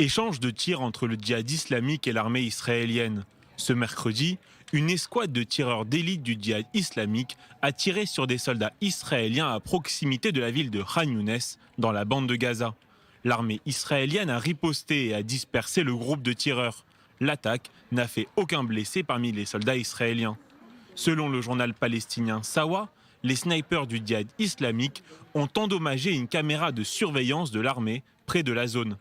Échange de tirs entre le djihad islamique et l'armée israélienne. Ce mercredi, une escouade de tireurs d'élite du djihad islamique a tiré sur des soldats israéliens à proximité de la ville de Khan Younes, dans la bande de Gaza. L'armée israélienne a riposté et a dispersé le groupe de tireurs. L'attaque n'a fait aucun blessé parmi les soldats israéliens. Selon le journal palestinien Sawa, les snipers du djihad islamique ont endommagé une caméra de surveillance de l'armée près de la zone.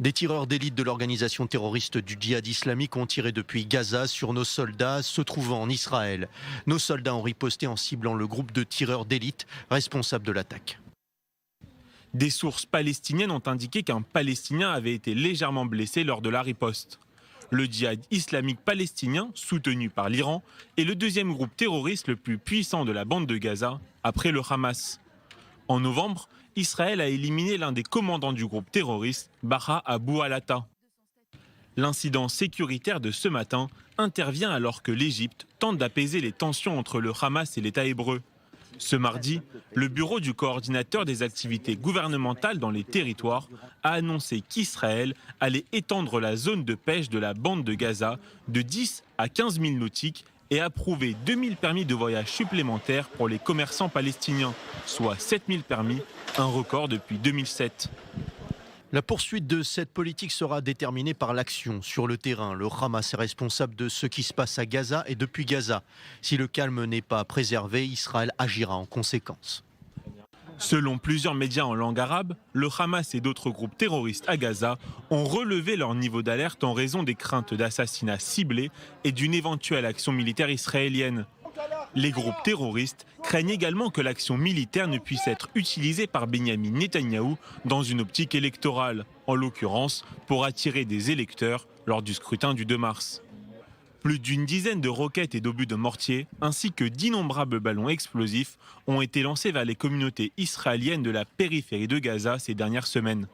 Des tireurs d'élite de l'organisation terroriste du djihad islamique ont tiré depuis Gaza sur nos soldats se trouvant en Israël. Nos soldats ont riposté en ciblant le groupe de tireurs d'élite responsable de l'attaque. Des sources palestiniennes ont indiqué qu'un Palestinien avait été légèrement blessé lors de la riposte. Le djihad islamique palestinien, soutenu par l'Iran, est le deuxième groupe terroriste le plus puissant de la bande de Gaza, après le Hamas. En novembre, Israël a éliminé l'un des commandants du groupe terroriste, Baha Abu al-Atta. L'incident sécuritaire de ce matin intervient alors que l'Égypte tente d'apaiser les tensions entre le Hamas et l'État hébreu. Ce mardi, le bureau du coordinateur des activités gouvernementales dans les territoires a annoncé qu'Israël allait étendre la zone de pêche de la bande de Gaza de 10 à 15 000 nautiques et approuver 2000 permis de voyage supplémentaires pour les commerçants palestiniens, soit 7000 permis, un record depuis 2007. La poursuite de cette politique sera déterminée par l'action sur le terrain. Le Hamas est responsable de ce qui se passe à Gaza et depuis Gaza. Si le calme n'est pas préservé, Israël agira en conséquence. Selon plusieurs médias en langue arabe, le Hamas et d'autres groupes terroristes à Gaza ont relevé leur niveau d'alerte en raison des craintes d'assassinats ciblés et d'une éventuelle action militaire israélienne. Les groupes terroristes craignent également que l'action militaire ne puisse être utilisée par Benyamin Netanyahou dans une optique électorale, en l'occurrence pour attirer des électeurs lors du scrutin du 2 mars. Plus d'une dizaine de roquettes et d'obus de mortier, ainsi que d'innombrables ballons explosifs, ont été lancés vers les communautés israéliennes de la périphérie de Gaza ces dernières semaines.